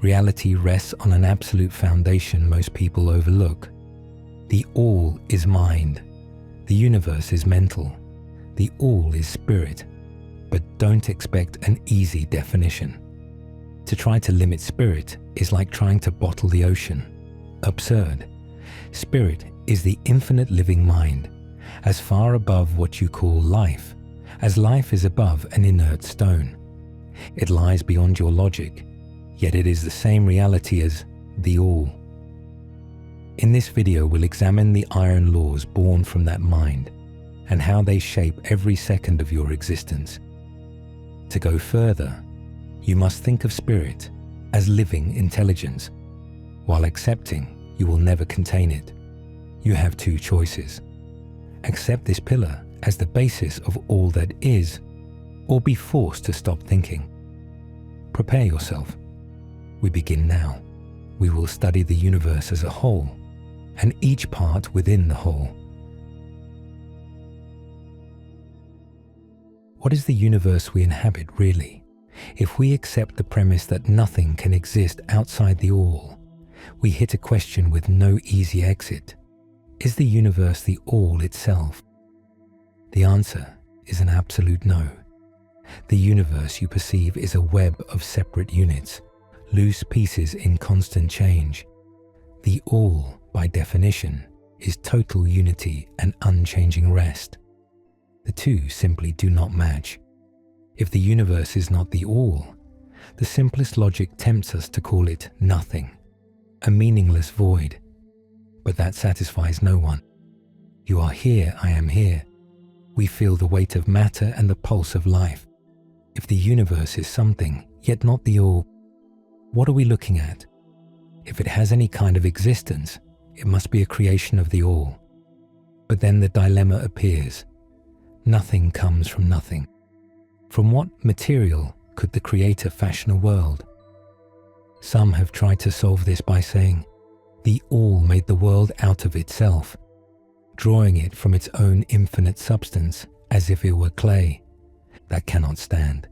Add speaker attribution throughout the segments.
Speaker 1: reality rests on an absolute foundation most people overlook. The all is mind. The universe is mental. The all is spirit. But don't expect an easy definition. To try to limit spirit is like trying to bottle the ocean. Absurd. Spirit is the infinite living mind, as far above what you call life, as life is above an inert stone. It lies beyond your logic, yet it is the same reality as the all. In this video, we'll examine the iron laws born from that mind and how they shape every second of your existence. To go further, you must think of spirit as living intelligence. While accepting you will never contain it, you have two choices. Accept this pillar as the basis of all that is, or be forced to stop thinking. Prepare yourself. We begin now. We will study the universe as a whole, and each part within the whole. What is the universe we inhabit really? If we accept the premise that nothing can exist outside the all, we hit a question with no easy exit. Is the universe the all itself? The answer is an absolute no. The universe you perceive is a web of separate units, loose pieces in constant change. The all, by definition, is total unity and unchanging rest. The two simply do not match. If the universe is not the all, the simplest logic tempts us to call it nothing, a meaningless void. But that satisfies no one. You are here, I am here. We feel the weight of matter and the pulse of life. If the universe is something, yet not the all, what are we looking at? If it has any kind of existence, it must be a creation of the all. But then the dilemma appears. Nothing comes from nothing. From what material could the Creator fashion a world? Some have tried to solve this by saying, the all made the world out of itself, drawing it from its own infinite substance as if it were clay. That cannot stand.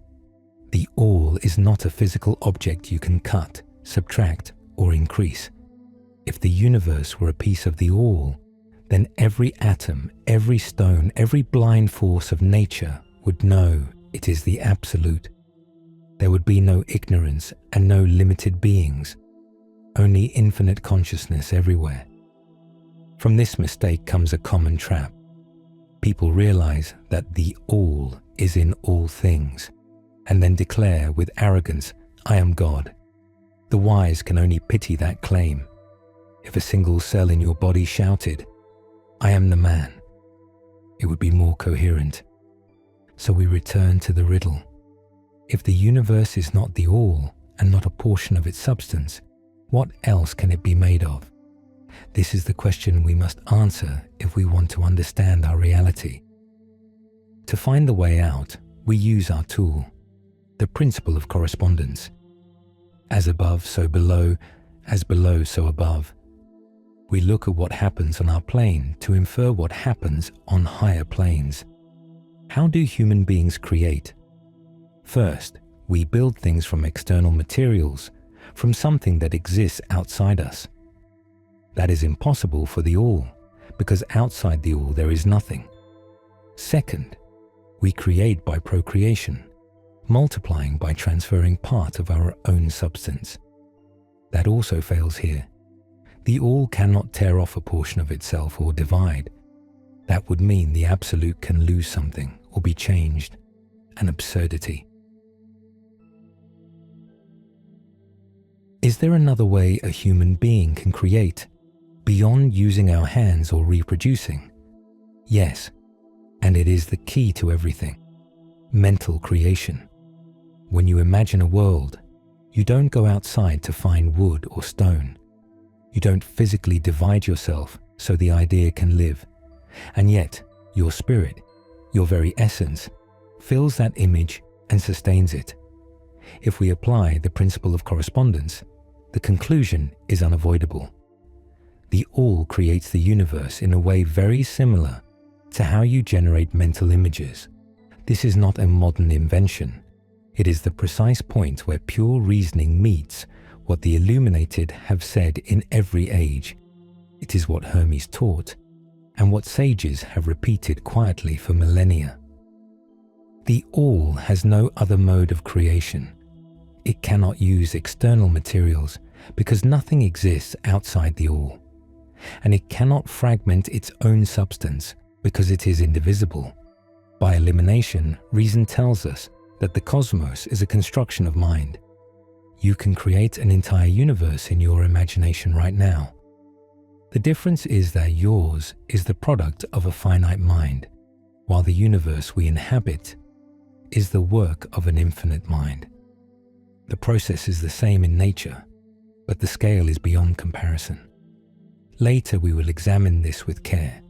Speaker 1: The all is not a physical object you can cut, subtract, or increase. If the universe were a piece of the all, then every atom, every stone, every blind force of nature would know it is the absolute. There would be no ignorance and no limited beings, only infinite consciousness everywhere. From this mistake comes a common trap. People realize that the all is in all things, and then declare with arrogance, I am God. The wise can only pity that claim. If a single cell in your body shouted, I am the man, it would be more coherent. So we return to the riddle. If the universe is not the all and not a portion of its substance, what else can it be made of? This is the question we must answer if we want to understand our reality. To find the way out, we use our tool, the principle of correspondence. As above, so below, as below, so above. We look at what happens on our plane to infer what happens on higher planes. How do human beings create? First, we build things from external materials, from something that exists outside us. That is impossible for the all, because outside the all there is nothing. Second, we create by procreation, multiplying by transferring part of our own substance. That also fails here. The all cannot tear off a portion of itself or divide. That would mean the absolute can lose something or be changed, an absurdity. Is there another way a human being can create, beyond using our hands or reproducing? Yes, and it is the key to everything. Mental creation. When you imagine a world, you don't go outside to find wood or stone. You don't physically divide yourself so the idea can live. And yet, your spirit, your very essence, fills that image and sustains it. If we apply the principle of correspondence, the conclusion is unavoidable. The all creates the universe in a way very similar to how you generate mental images. This is not a modern invention. It is the precise point where pure reasoning meets what the illuminated have said in every age. It is what Hermes taught, and what sages have repeated quietly for millennia. The All has no other mode of creation. It cannot use external materials because nothing exists outside the All, and it cannot fragment its own substance because it is indivisible. By elimination, reason tells us that the cosmos is a construction of mind. You can create an entire universe in your imagination right now. The difference is that yours is the product of a finite mind, while the universe we inhabit is the work of an infinite mind. The process is the same in nature, but the scale is beyond comparison. Later we will examine this with care,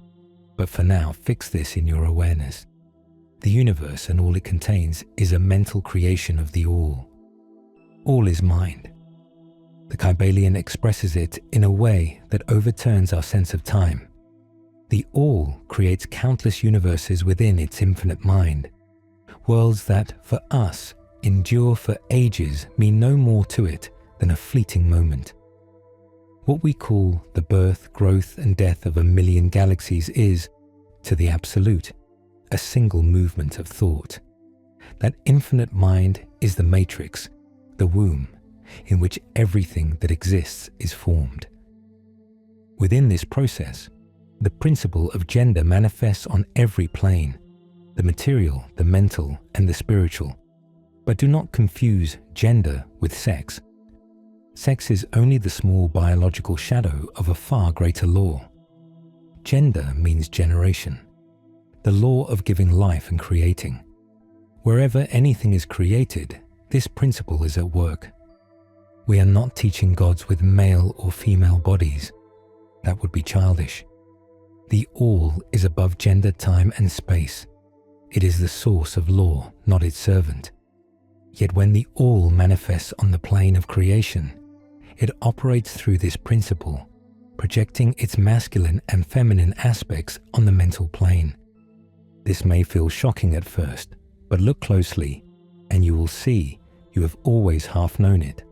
Speaker 1: but for now fix this in your awareness. The universe and all it contains is a mental creation of the All. All is mind. The Kybalion expresses it in a way that overturns our sense of time. The All creates countless universes within its infinite mind. Worlds that, for us, endure for ages mean no more to it than a fleeting moment. What we call the birth, growth, and death of a million galaxies is, to the Absolute, a single movement of thought. That infinite mind is the matrix, the womb, in which everything that exists is formed. Within this process, the principle of gender manifests on every plane, the material, the mental, and the spiritual. But do not confuse gender with sex. Sex is only the small biological shadow of a far greater law. Gender means generation, the law of giving life and creating. Wherever anything is created, this principle is at work. We are not teaching gods with male or female bodies. That would be childish. The All is above gender, time, and space. It is the source of law, not its servant. Yet when the All manifests on the plane of creation, it operates through this principle, projecting its masculine and feminine aspects on the mental plane. This may feel shocking at first, but look closely, and you will see you have always half known it.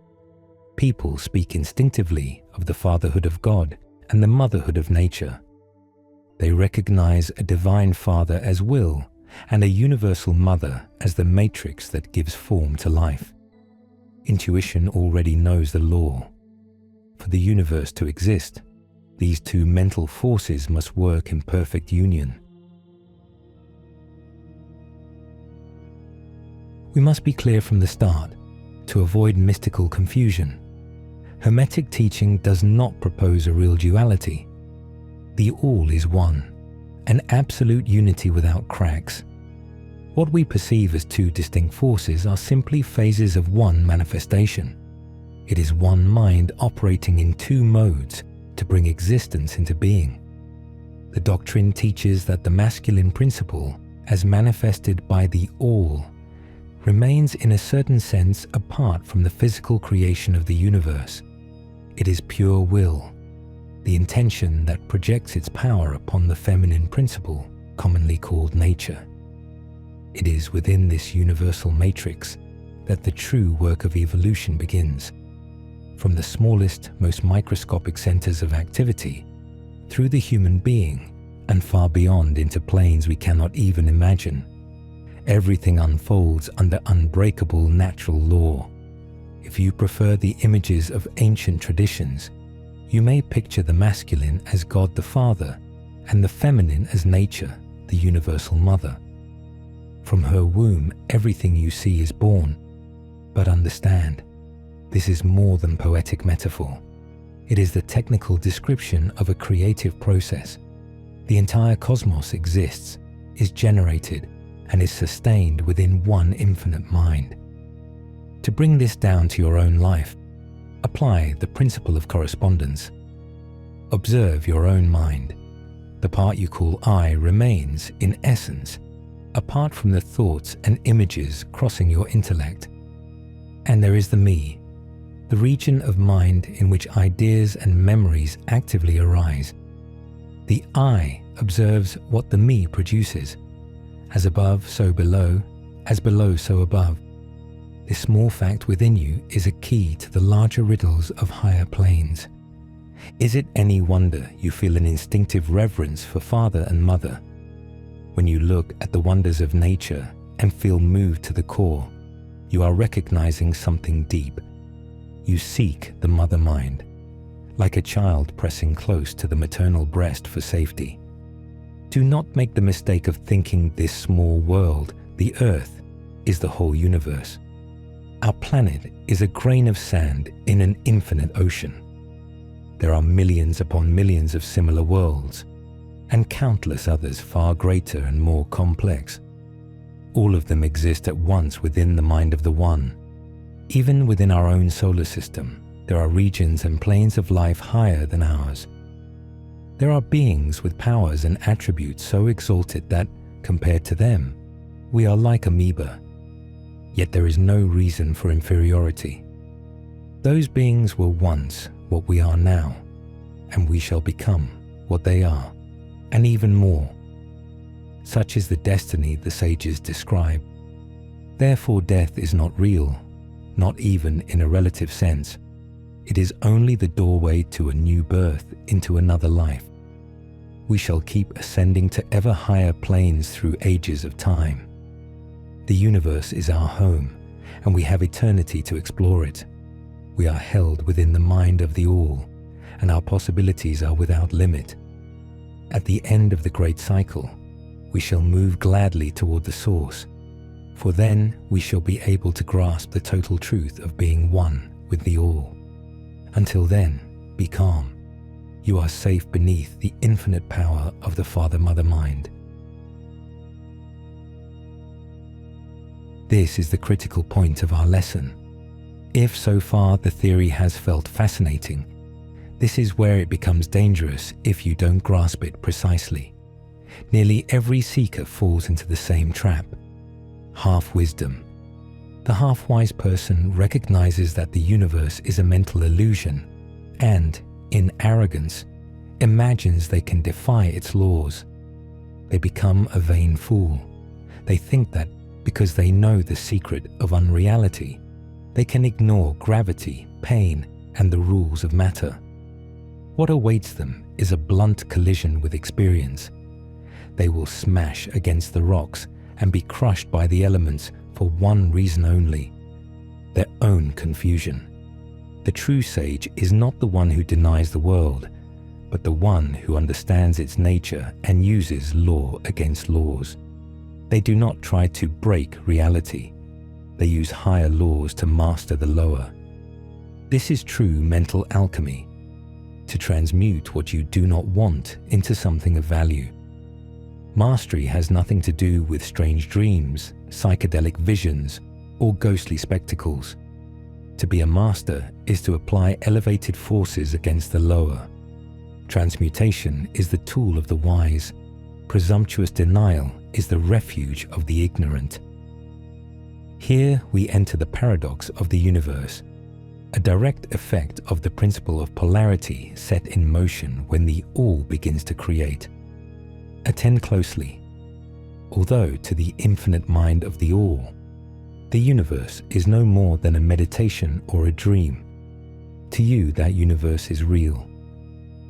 Speaker 1: People speak instinctively of the fatherhood of God and the motherhood of nature. They recognize a divine father as will and a universal mother as the matrix that gives form to life. Intuition already knows the law. For the universe to exist, these two mental forces must work in perfect union. We must be clear from the start to avoid mystical confusion. Hermetic teaching does not propose a real duality. The All is one, an absolute unity without cracks. What we perceive as two distinct forces are simply phases of one manifestation. It is one mind operating in two modes to bring existence into being. The doctrine teaches that the masculine principle, as manifested by the All, remains in a certain sense apart from the physical creation of the universe. It is pure will, the intention that projects its power upon the feminine principle, commonly called nature. It is within this universal matrix that the true work of evolution begins. From the smallest, most microscopic centers of activity, through the human being, and far beyond into planes we cannot even imagine, everything unfolds under unbreakable natural law. If you prefer the images of ancient traditions, you may picture the masculine as God the Father and the feminine as nature, the universal mother. From her womb, everything you see is born. But understand, this is more than poetic metaphor. It is the technical description of a creative process. The entire cosmos exists, is generated, and is sustained within one infinite mind. To bring this down to your own life, apply the principle of correspondence. Observe your own mind. The part you call I remains, in essence, apart from the thoughts and images crossing your intellect. And there is the me, the region of mind in which ideas and memories actively arise. The I observes what the me produces. As above, so below, as below, so above. This small fact within you is a key to the larger riddles of higher planes. Is it any wonder you feel an instinctive reverence for father and mother? When you look at the wonders of nature and feel moved to the core, you are recognizing something deep. You seek the mother mind, like a child pressing close to the maternal breast for safety. Do not make the mistake of thinking this small world, the Earth, is the whole universe. Our planet is a grain of sand in an infinite ocean. There are millions upon millions of similar worlds, and countless others far greater and more complex. All of them exist at once within the mind of the One. Even within our own solar system, there are regions and planes of life higher than ours. There are beings with powers and attributes so exalted that, compared to them, we are like amoeba. Yet there is no reason for inferiority. Those beings were once what we are now, and we shall become what they are, and even more. Such is the destiny the sages describe. Therefore death is not real, not even in a relative sense. It is only the doorway to a new birth into another life. We shall keep ascending to ever higher planes through ages of time. The universe is our home, and we have eternity to explore it. We are held within the mind of the All, and our possibilities are without limit. At the end of the great cycle, we shall move gladly toward the source, for then we shall be able to grasp the total truth of being one with the All. Until then, be calm. You are safe beneath the infinite power of the Father-Mother mind. This is the critical point of our lesson. If so far the theory has felt fascinating, this is where it becomes dangerous if you don't grasp it precisely. Nearly every seeker falls into the same trap: half-wisdom. The half-wise person recognizes that the universe is a mental illusion and, in arrogance, imagines they can defy its laws. They become a vain fool. They think that because they know the secret of unreality, they can ignore gravity, pain, and the rules of matter. What awaits them is a blunt collision with experience. They will smash against the rocks and be crushed by the elements for one reason only: their own confusion. The true sage is not the one who denies the world, but the one who understands its nature and uses law against laws. They do not try to break reality. They use higher laws to master the lower. This is true mental alchemy, to transmute what you do not want into something of value. Mastery has nothing to do with strange dreams, psychedelic visions, or ghostly spectacles. To be a master is to apply elevated forces against the lower. Transmutation is the tool of the wise. Presumptuous denial is the refuge of the ignorant. Here we enter the paradox of the universe, a direct effect of the principle of polarity set in motion when the All begins to create. Attend closely. Although to the infinite mind of the All, the universe is no more than a meditation or a dream, to you that universe is real.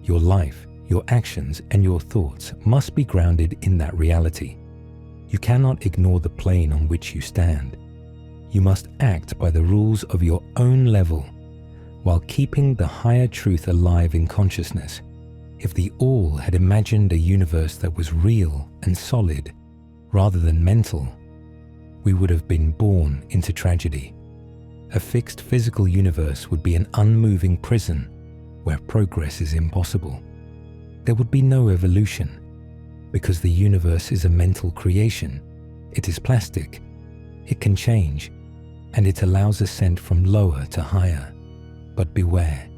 Speaker 1: Your life, your actions, and your thoughts must be grounded in that reality. You cannot ignore the plane on which you stand. You must act by the rules of your own level, while keeping the higher truth alive in consciousness. If the All had imagined a universe that was real and solid, rather than mental, we would have been born into tragedy. A fixed physical universe would be an unmoving prison where progress is impossible. There would be no evolution. Because the universe is a mental creation, it is plastic, it can change, and it allows ascent from lower to higher. But beware,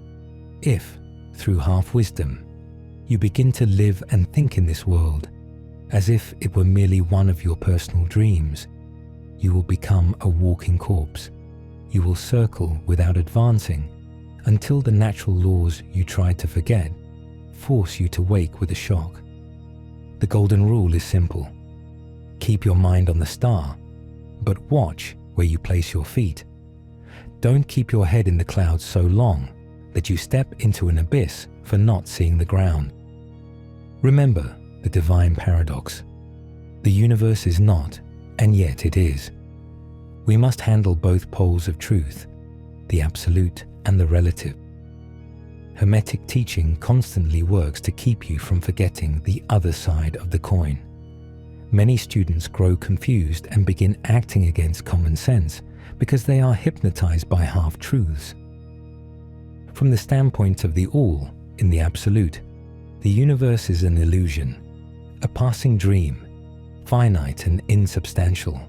Speaker 1: if, through half-wisdom, you begin to live and think in this world as if it were merely one of your personal dreams, you will become a walking corpse. You will circle without advancing until the natural laws you tried to forget force you to wake with a shock. The golden rule is simple. Keep your mind on the star, but watch where you place your feet. Don't keep your head in the clouds so long that you step into an abyss for not seeing the ground. Remember the divine paradox. The universe is not, and yet it is. We must handle both poles of truth, the absolute and the relative. Hermetic teaching constantly works to keep you from forgetting the other side of the coin. Many students grow confused and begin acting against common sense because they are hypnotized by half-truths. From the standpoint of the all, in the absolute, the universe is an illusion, a passing dream, finite and insubstantial.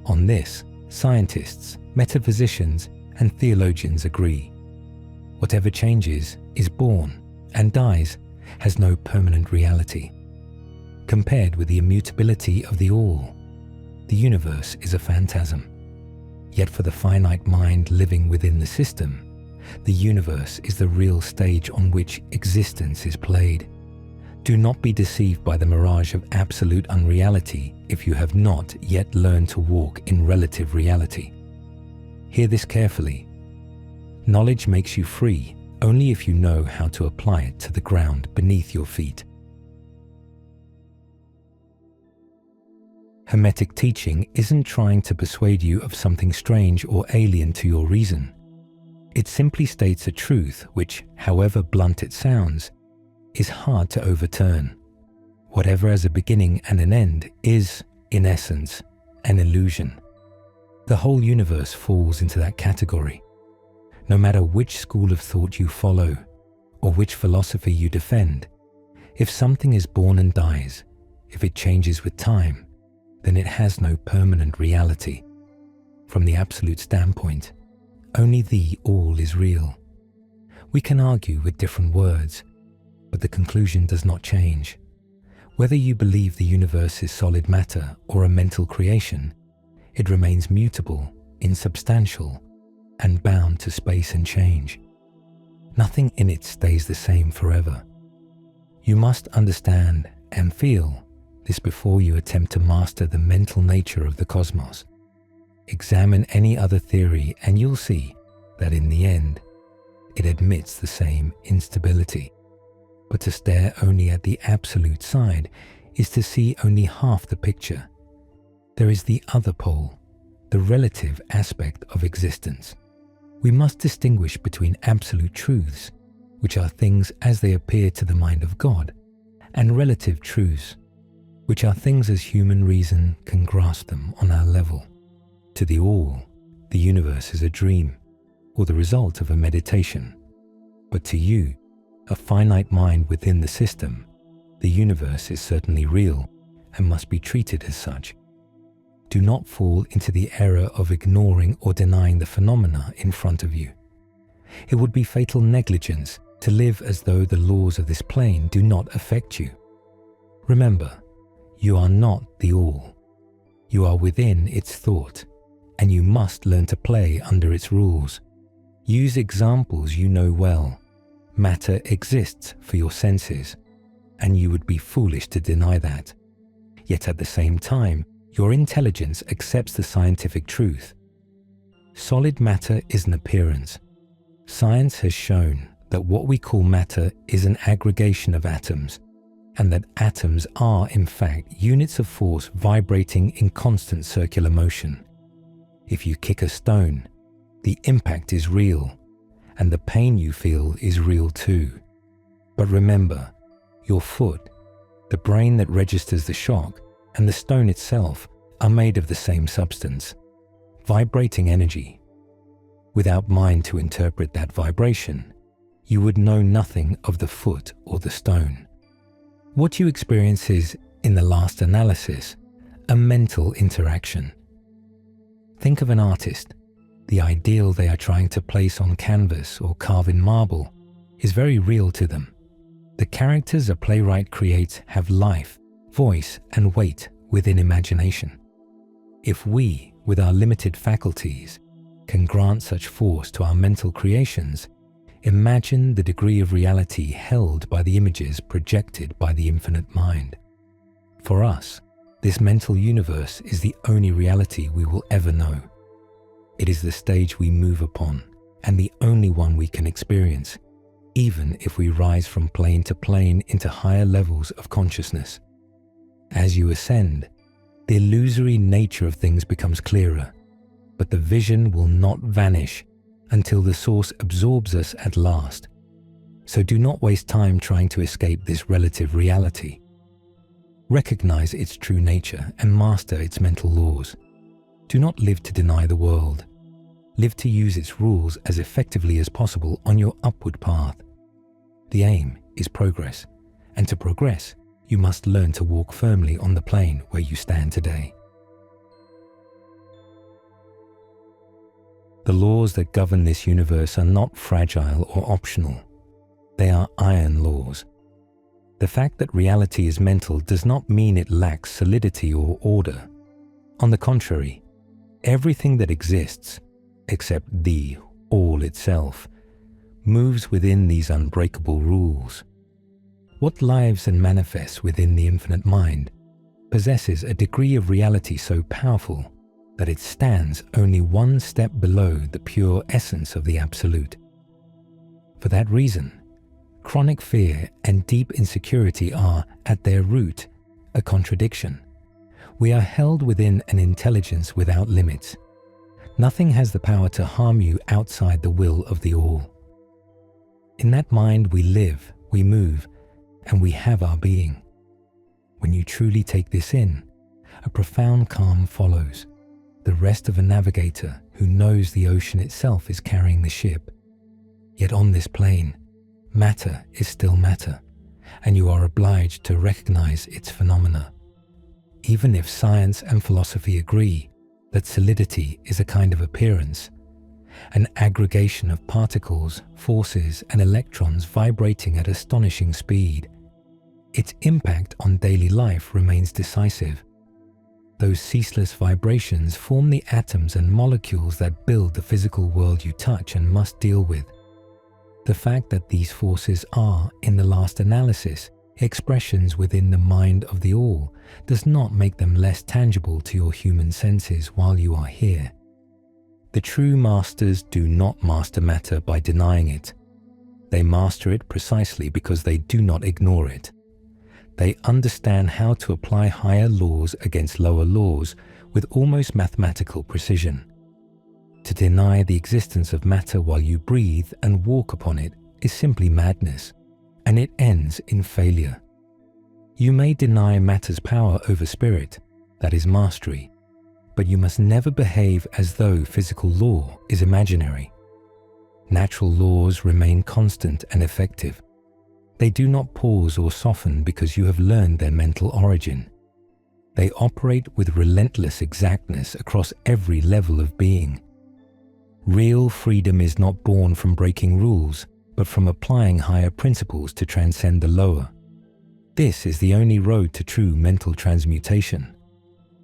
Speaker 1: On this, scientists, metaphysicians, and theologians agree. Whatever changes, is born, and dies, has no permanent reality. Compared with the immutability of the all, the universe is a phantasm. Yet for the finite mind living within the system, the universe is the real stage on which existence is played. Do not be deceived by the mirage of absolute unreality if you have not yet learned to walk in relative reality. Hear this carefully. Knowledge makes you free only if you know how to apply it to the ground beneath your feet. Hermetic teaching isn't trying to persuade you of something strange or alien to your reason. It simply states a truth which, however blunt it sounds, is hard to overturn. Whatever has a beginning and an end is, in essence, an illusion. The whole universe falls into that category. No matter which school of thought you follow, or which philosophy you defend, if something is born and dies, if it changes with time, then it has no permanent reality. From the absolute standpoint, only the all is real. We can argue with different words, but the conclusion does not change. Whether you believe the universe is solid matter or a mental creation, it remains mutable, insubstantial, and bound to space and change. Nothing in it stays the same forever. You must understand and feel this before you attempt to master the mental nature of the cosmos. Examine any other theory and you'll see that in the end, it admits the same instability. But to stare only at the absolute side is to see only half the picture. There is the other pole, the relative aspect of existence. We must distinguish between absolute truths, which are things as they appear to the mind of God, and relative truths, which are things as human reason can grasp them on our level. To the all, the universe is a dream, or the result of a meditation. But to you, a finite mind within the system, the universe is certainly real and must be treated as such. Do not fall into the error of ignoring or denying the phenomena in front of you. It would be fatal negligence to live as though the laws of this plane do not affect you. Remember, you are not the all. You are within its thought, and you must learn to play under its rules. Use examples you know well. Matter exists for your senses, and you would be foolish to deny that. Yet at the same time, your intelligence accepts the scientific truth. Solid matter is an appearance. Science has shown that what we call matter is an aggregation of atoms, and that atoms are, in fact, units of force vibrating in constant circular motion. If you kick a stone, the impact is real, and the pain you feel is real too. But remember, your foot, the brain that registers the shock, and the stone itself are made of the same substance, vibrating energy. Without mind to interpret that vibration, you would know nothing of the foot or the stone. What you experience is, in the last analysis, a mental interaction. Think of an artist. The ideal they are trying to place on canvas or carve in marble is very real to them. The characters a playwright creates have life, voice, and weight within imagination. If we, with our limited faculties, can grant such force to our mental creations, imagine the degree of reality held by the images projected by the infinite mind. For us, this mental universe is the only reality we will ever know. It is the stage we move upon, and the only one we can experience, even if we rise from plane to plane into higher levels of consciousness. As you ascend, the illusory nature of things becomes clearer, but the vision will not vanish until the source absorbs us at last. So do not waste time trying to escape this relative reality. Recognize its true nature and master its mental laws. Do not live to deny the world. Live to use its rules as effectively as possible on your upward path. The aim is progress, and to progress, you must learn to walk firmly on the plane where you stand today. The laws that govern this universe are not fragile or optional. They are iron laws. The fact that reality is mental does not mean it lacks solidity or order. On the contrary, everything that exists, except the all itself, moves within these unbreakable rules. What lives and manifests within the infinite mind possesses a degree of reality so powerful that it stands only one step below the pure essence of the Absolute. For that reason, chronic fear and deep insecurity are, at their root, a contradiction. We are held within an intelligence without limits. Nothing has the power to harm you outside the will of the All. In that mind we live, we move, and we have our being. When you truly take this in, a profound calm follows, the rest of a navigator who knows the ocean itself is carrying the ship. Yet on this plane, matter is still matter, and you are obliged to recognize its phenomena. Even if science and philosophy agree that solidity is a kind of appearance, an aggregation of particles, forces, and electrons vibrating at astonishing speed, its impact on daily life remains decisive. Those ceaseless vibrations form the atoms and molecules that build the physical world you touch and must deal with. The fact that these forces are, in the last analysis, expressions within the mind of the All does not make them less tangible to your human senses while you are here. The true masters do not master matter by denying it. They master it precisely because they do not ignore it. They understand how to apply higher laws against lower laws with almost mathematical precision. To deny the existence of matter while you breathe and walk upon it is simply madness, and it ends in failure. You may deny matter's power over spirit, that is mastery, but you must never behave as though physical law is imaginary. Natural laws remain constant and effective. They do not pause or soften because you have learned their mental origin. They operate with relentless exactness across every level of being. Real freedom is not born from breaking rules, but from applying higher principles to transcend the lower. This is the only road to true mental transmutation.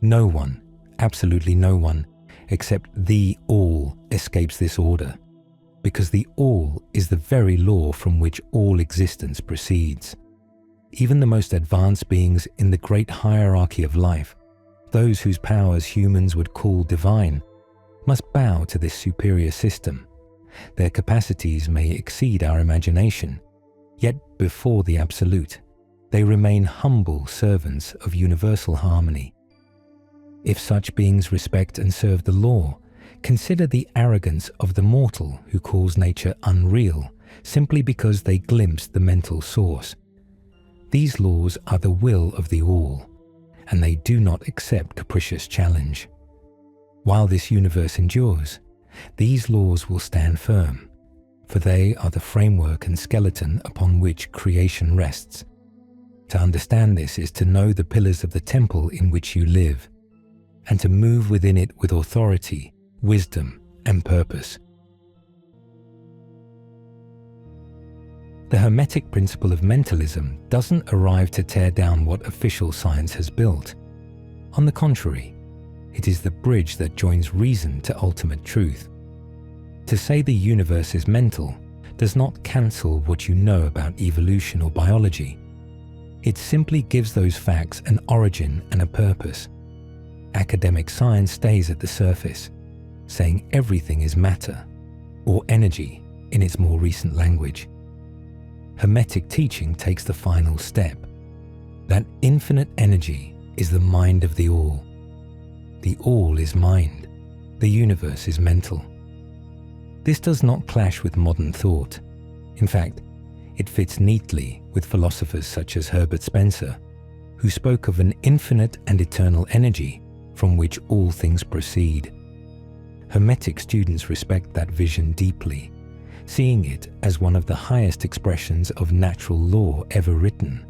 Speaker 1: No one, absolutely no one, except the All escapes this order, because the All is the very law from which all existence proceeds. Even the most advanced beings in the great hierarchy of life, those whose powers humans would call divine, must bow to this superior system. Their capacities may exceed our imagination, yet before the Absolute, they remain humble servants of universal harmony. If such beings respect and serve the law, consider the arrogance of the mortal who calls nature unreal simply because they glimpse the mental source. These laws are the will of the All, and they do not accept capricious challenge. While this universe endures, these laws will stand firm, for they are the framework and skeleton upon which creation rests. To understand this is to know the pillars of the temple in which you live, and to move within it with authority, wisdom, and purpose. The Hermetic principle of mentalism doesn't arrive to tear down what official science has built. On the contrary, it is the bridge that joins reason to ultimate truth. To say the universe is mental does not cancel what you know about evolution or biology. It simply gives those facts an origin and a purpose. Academic science stays at the surface. saying everything is matter, or energy in its more recent language. Hermetic teaching takes the final step. That infinite energy is the mind of the all. The all is mind. The universe is mental. This does not clash with modern thought. In fact, it fits neatly with philosophers such as Herbert Spencer, who spoke of an infinite and eternal energy from which all things proceed. Hermetic students respect that vision deeply, seeing it as one of the highest expressions of natural law ever written.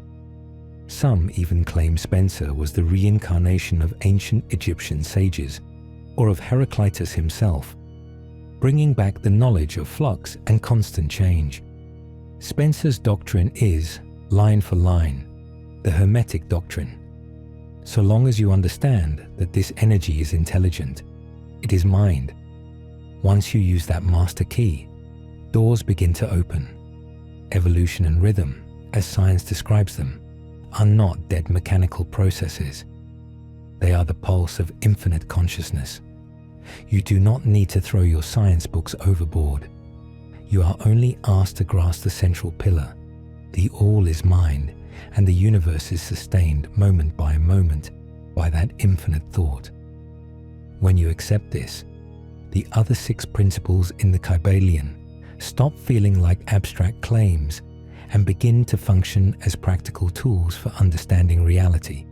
Speaker 1: Some even claim Spencer was the reincarnation of ancient Egyptian sages, or of Heraclitus himself, bringing back the knowledge of flux and constant change. Spencer's doctrine is, line for line, the Hermetic doctrine. So long as you understand that this energy is intelligent, it is mind. Once you use that master key, doors begin to open. Evolution and rhythm, as science describes them, are not dead mechanical processes. They are the pulse of infinite consciousness. You do not need to throw your science books overboard. You are only asked to grasp the central pillar. The all is mind, and the universe is sustained moment by moment by that infinite thought. When you accept this, the other 6 principles in the Kybalion stop feeling like abstract claims and begin to function as practical tools for understanding reality.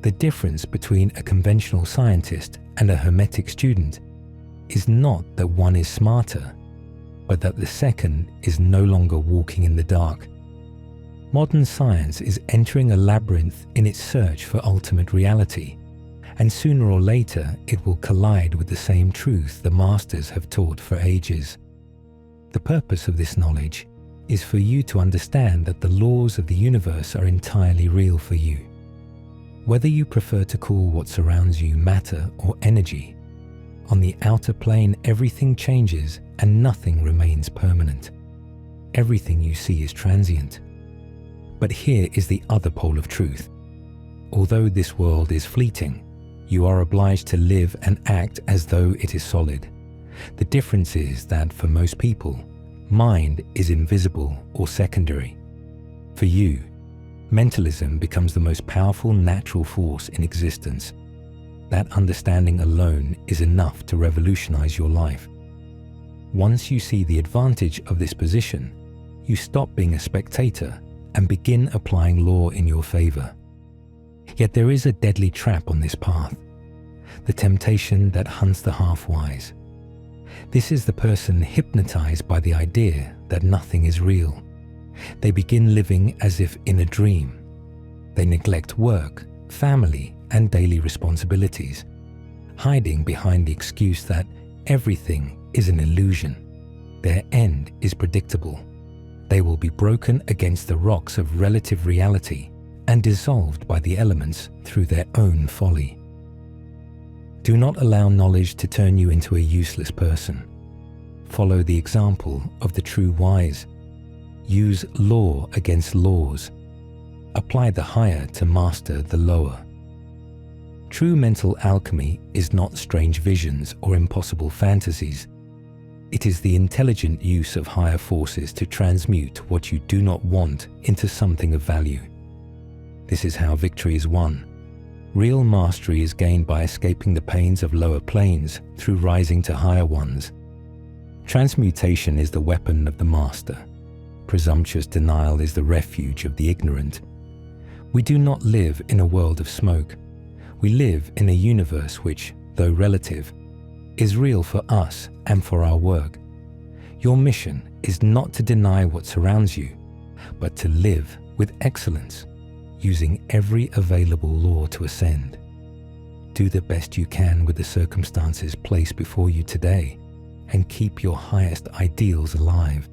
Speaker 1: The difference between a conventional scientist and a Hermetic student is not that one is smarter, but that the second is no longer walking in the dark. Modern science is entering a labyrinth in its search for ultimate reality, and sooner or later it will collide with the same truth the masters have taught for ages. The purpose of this knowledge is for you to understand that the laws of the universe are entirely real for you. Whether you prefer to call what surrounds you matter or energy, on the outer plane everything changes and nothing remains permanent. Everything you see is transient. But here is the other pole of truth. Although this world is fleeting, you are obliged to live and act as though it is solid. The difference is that for most people, mind is invisible or secondary. For you, mentalism becomes the most powerful natural force in existence. That understanding alone is enough to revolutionize your life. Once you see the advantage of this position, you stop being a spectator and begin applying law in your favor. Yet there is a deadly trap on this path, the temptation that hunts the half-wise. This is the person hypnotized by the idea that nothing is real. They begin living as if in a dream. They neglect work, family, and daily responsibilities, hiding behind the excuse that everything is an illusion. Their end is predictable. They will be broken against the rocks of relative reality and dissolved by the elements through their own folly. Do not allow knowledge to turn you into a useless person. Follow the example of the true wise. Use law against laws. Apply the higher to master the lower. True mental alchemy is not strange visions or impossible fantasies. It is the intelligent use of higher forces to transmute what you do not want into something of value. This is how victory is won. Real mastery is gained by escaping the pains of lower planes through rising to higher ones. Transmutation is the weapon of the master. Presumptuous denial is the refuge of the ignorant. We do not live in a world of smoke. We live in a universe which, though relative, is real for us and for our work. Your mission is not to deny what surrounds you, but to live with excellence, using every available law to ascend. Do the best you can with the circumstances placed before you today, and keep your highest ideals alive.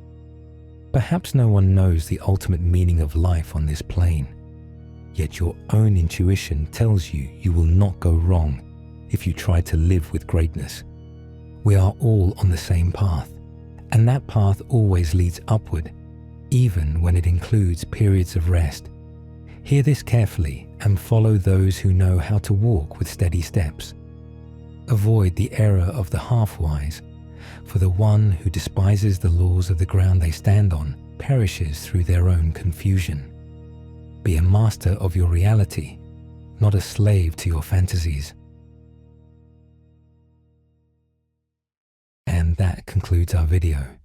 Speaker 1: Perhaps no one knows the ultimate meaning of life on this plane, yet your own intuition tells you you will not go wrong if you try to live with greatness. We are all on the same path, and that path always leads upward, even when it includes periods of rest. Hear this carefully and follow those who know how to walk with steady steps. Avoid the error of the half-wise, for the one who despises the laws of the ground they stand on perishes through their own confusion. Be a master of your reality, not a slave to your fantasies. And that concludes our video.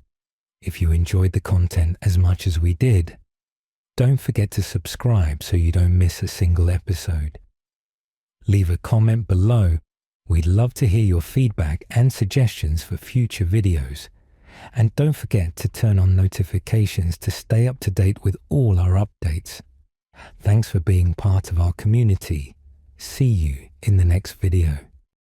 Speaker 1: If you enjoyed the content as much as we did, don't forget to subscribe so you don't miss a single episode. Leave a comment below. We'd love to hear your feedback and suggestions for future videos. And don't forget to turn on notifications to stay up to date with all our updates. Thanks for being part of our community. See you in the next video.